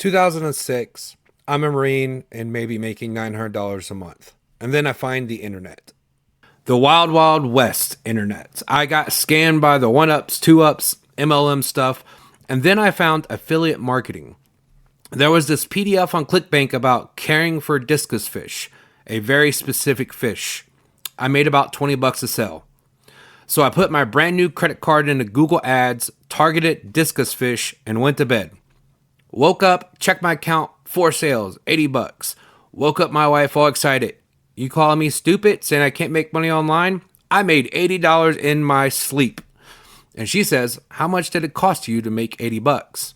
2006, I'm a Marine and maybe making $900 a month. And then I find the internet. The wild, wild west internet. I got scammed by the 1-ups, 2-ups, MLM stuff. And then I found affiliate marketing. There was this PDF on ClickBank about caring for discus fish, a very specific fish. I made about $20 a sale. So I put my brand new credit card into Google Ads, targeted discus fish, and went to bed. Woke up, checked my account, 4 sales, $80. Woke up my wife all excited. You calling me stupid, saying I can't make money online? I made $80 in my sleep. And she says, how much did it cost you to make $80?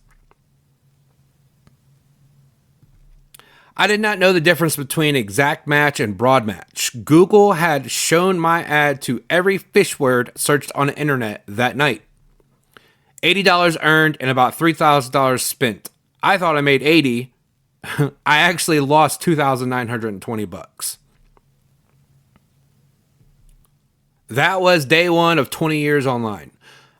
I did not know the difference between exact match and broad match. Google had shown my ad to every fish word searched on the internet that night. $80 earned and about $3,000 spent. I thought I made 80. I actually lost $2,920. That was day one of 20 years online.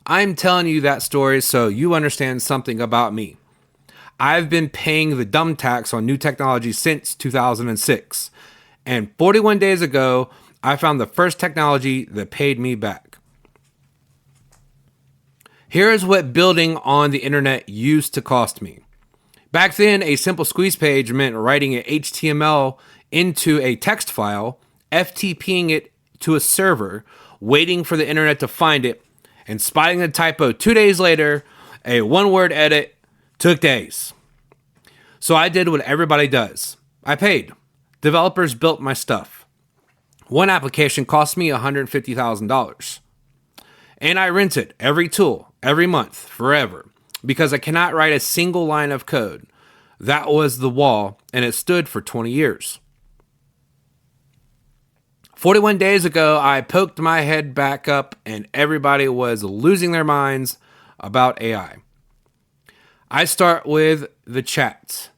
I'm telling you that story so you understand something about me. I've been paying the dumb tax on new technology since 2006. And 41 days ago, I found the first technology that paid me back. Here is what building on the internet used to cost me. Back then, a simple squeeze page meant writing an HTML into a text file, FTPing it to a server, waiting for the internet to find it, and spotting the typo 2 days later. A one-word edit took days. So I did what everybody does. I paid. Developers built my stuff. One application cost me $150,000. And I rented every tool, every month, forever, because I cannot write a single line of code. That was the wall, and it stood for 20 years. 41 days ago, I poked my head back up and everybody was losing their minds about AI. I start with the chat.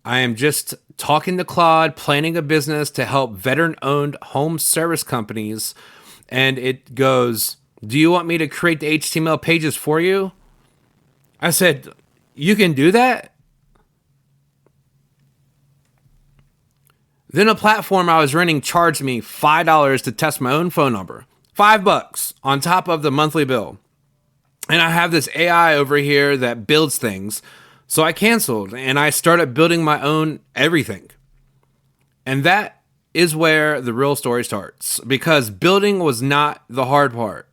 I am just talking to Claude, planning a business to help veteran-owned home service companies, and it goes, do you want me to create the HTML pages for you? I said, you can do that? Then a platform I was renting charged me $5 to test my own phone number. $5 on top of the monthly bill. And I have this AI over here that builds things. So I canceled and I started building my own everything. And that is where the real story starts, because building was not the hard part.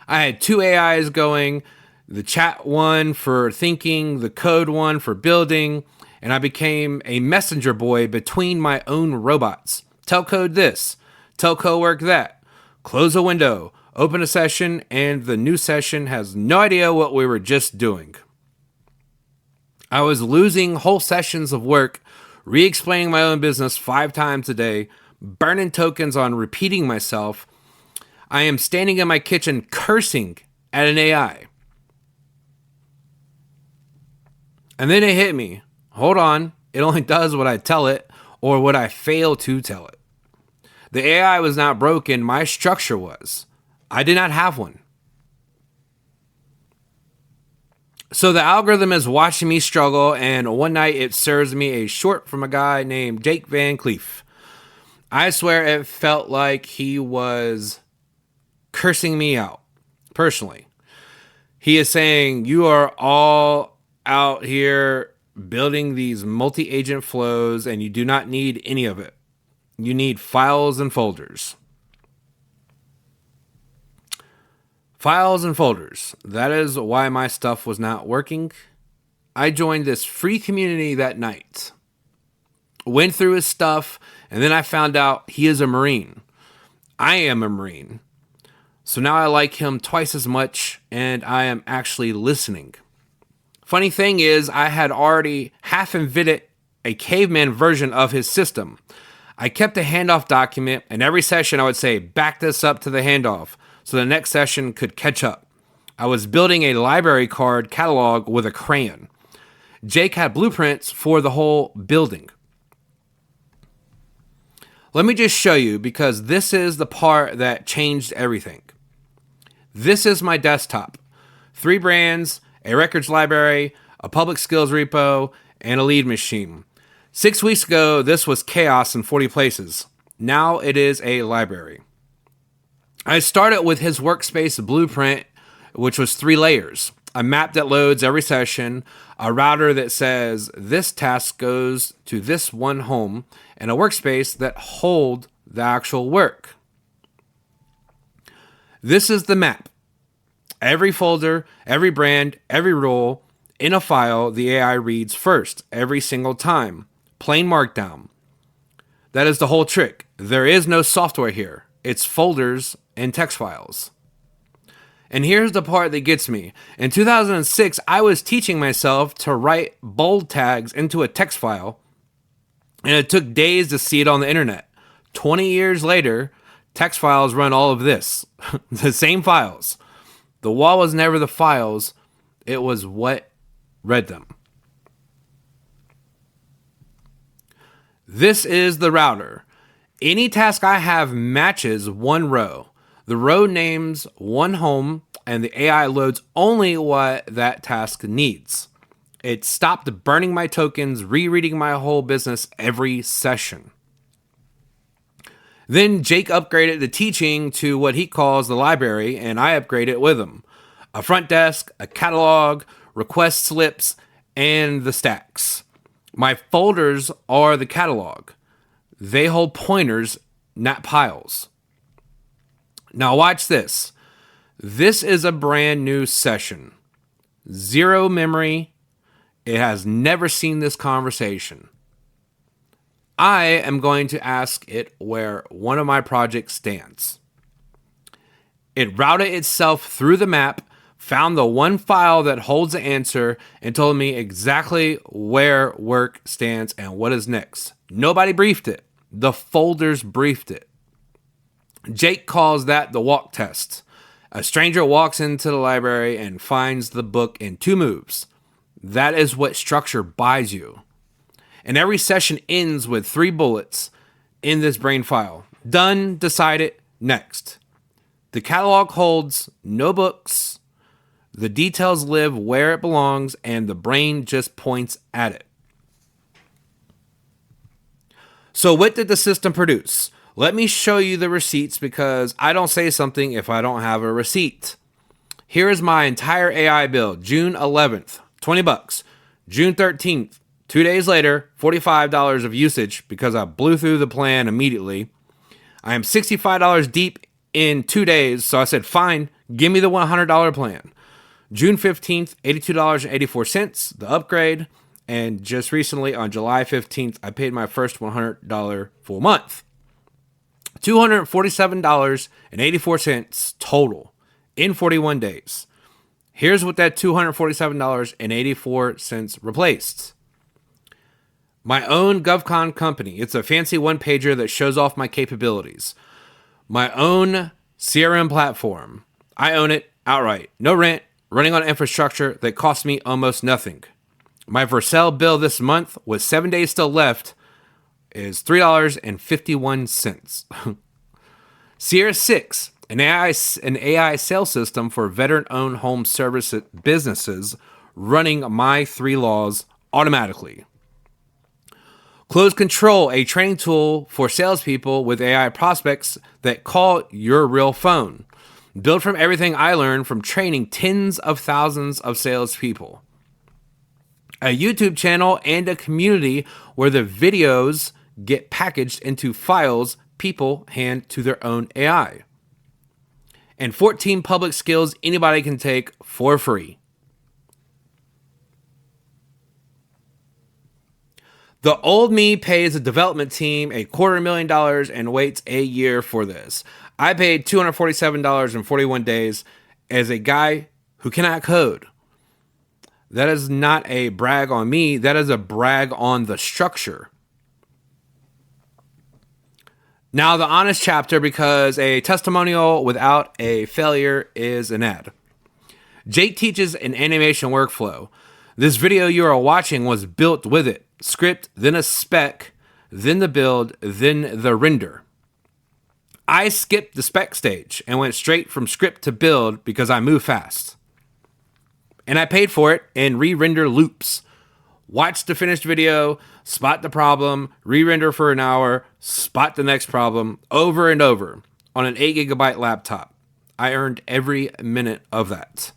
I had 2 AIs going, the chat one for thinking, the code one for building. And I became a messenger boy between my own robots. Tell code this, tell cowork that, close a window, open a session, and the new session has no idea what we were just doing. I was losing whole sessions of work, re-explaining my own business 5 times a day, burning tokens on repeating myself. I am standing in my kitchen cursing at an AI. And then it hit me. Hold on, it only does what I tell it or what I fail to tell it. The AI was not broken, my structure was. I did not have one. So the algorithm is watching me struggle, and one night it serves me a short from a guy named Jake Van Clief. I swear it felt like he was cursing me out, personally. He is saying, you are all out here building these multi-agent flows, and you do not need any of it. You need files and folders. Files and folders. That is why my stuff was not working. I joined this free community that night. Went through his stuff, and then I found out he is a Marine. I am a Marine. So now I like him twice as much, and I am actually listening. Funny thing is, I had already half invented a caveman version of his system. I kept a handoff document, and every session I would say, back this up to the handoff, so the next session could catch up. I was building a library card catalog with a crayon. Jake had blueprints for the whole building. Let me just show you, because this is the part that changed everything. This is my desktop. 3 brands, a records library, a public skills repo, and a lead machine. 6 weeks ago, this was chaos in 40 places. Now it is a library. I started with his workspace blueprint, which was 3 layers. A map that loads every session, a router that says this task goes to this one home, and a workspace that hold the actual work. This is the map. Every folder, every brand, every role in a file the AI reads first every single time. Plain markdown. That is the whole trick. There is no software here. It's folders and text files. And here's the part that gets me. In 2006, I was teaching myself to write bold tags into a text file, and it took days to see it on the internet. 20 years later, text files run all of this. The same files. The wall was never the files, it was what read them. This is the router. Any task I have matches one row. The row names one home, and the AI loads only what that task needs. It stopped burning my tokens, rereading my whole business every session. Then Jake upgraded the teaching to what he calls the library, and I upgraded with him. A front desk, a catalog, request slips, and the stacks. My folders are the catalog. They hold pointers, not piles. Now watch this. This is a brand new session. 0 memory. It has never seen this conversation. I am going to ask it where one of my projects stands. It routed itself through the map, found the one file that holds the answer, and told me exactly where work stands and what is next. Nobody briefed it. The folders briefed it. Jake calls that the walk test. A stranger walks into the library and finds the book in 2 moves. That is what structure buys you. And every session ends with 3 bullets in this brain file. Done, decided, next. The catalog holds no books. The details live where it belongs, and the brain just points at it. So what did the system produce? Let me show you the receipts, because I don't say something if I don't have a receipt. Here is my entire AI build. June 11th, $20. June 13th, 2 days later, $45 of usage because I blew through the plan immediately. I am $65 deep in 2 days, so I said, fine, give me the $100 plan. June 15th, $82.84, the upgrade. And just recently, on July 15th, I paid my first $100 full month. $247.84 total in 41 days. Here's what that $247.84 replaced. My own GovCon company. It's a fancy one-pager that shows off my capabilities. My own CRM platform. I own it outright. No rent, running on infrastructure that costs me almost nothing. My for sale bill this month, with 7 days still left, is $3.51. Sierra 6, an AI sales system for veteran-owned home service businesses, running my 3 laws automatically. Close Control, a training tool for salespeople with AI prospects that call your real phone. Built from everything I learned from training tens of thousands of salespeople. A YouTube channel and a community where the videos get packaged into files people hand to their own AI. And 14 public skills anybody can take for free. The old me pays a development team $250,000 and waits a year for this. I paid $247 in 41 days as a guy who cannot code. That is not a brag on me. That is a brag on the structure. Now, the honest chapter, because a testimonial without a failure is an ad. Jake teaches an animation workflow. This video you are watching was built with it. Script, then a spec, then the build, then the render. I skipped the spec stage and went straight from script to build because I move fast. And I paid for it in re-render loops. Watch the finished video, spot the problem, re-render for an hour, spot the next problem over and over on an 8 GB laptop. I earned every minute of that.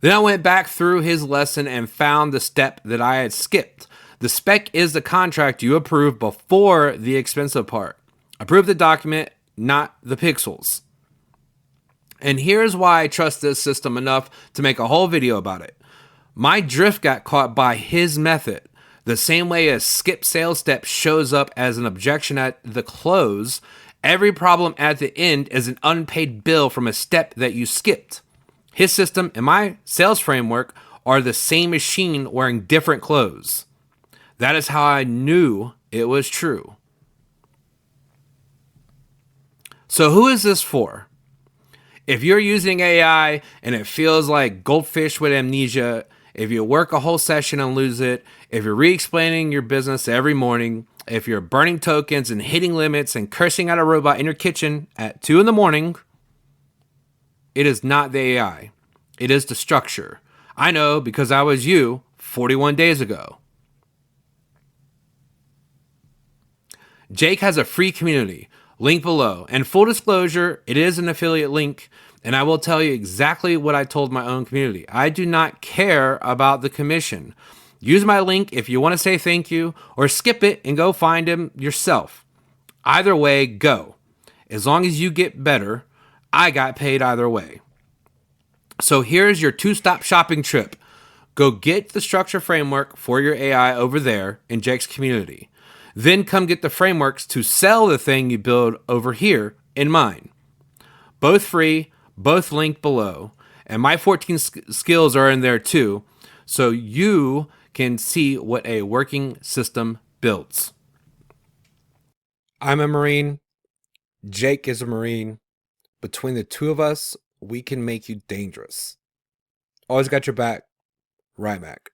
Then I went back through his lesson and found the step that I had skipped. The spec is the contract you approve before the expensive part. Approve the document, not the pixels. And here's why I trust this system enough to make a whole video about it. My drift got caught by his method. The same way a skip sales step shows up as an objection at the close, every problem at the end is an unpaid bill from a step that you skipped. His system and my sales framework are the same machine wearing different clothes. That is how I knew it was true. So who is this for? If you're using AI and it feels like goldfish with amnesia, if you work a whole session and lose it, if you're re-explaining your business every morning, if you're burning tokens and hitting limits and cursing at a robot in your kitchen at 2 a.m, it is not the AI. It is the structure. I know because I was you 41 days ago. Jake has a free community. Link below. And full disclosure, it is an affiliate link, and I will tell you exactly what I told my own community. I do not care about the commission. Use my link if you want to say thank you, or skip it and go find him yourself. Either way, go. As long as you get better, I got paid either way. So here's your 2-stop shopping trip. Go get the structure framework for your AI over there in Jake's community. Then come get the frameworks to sell the thing you build over here in mine. Both free, both linked below. And my 14 skills are in there too, so you can see what a working system builds. I'm a Marine. Jake is a Marine. Between the two of us, we can make you dangerous. Always got your back. Rymac.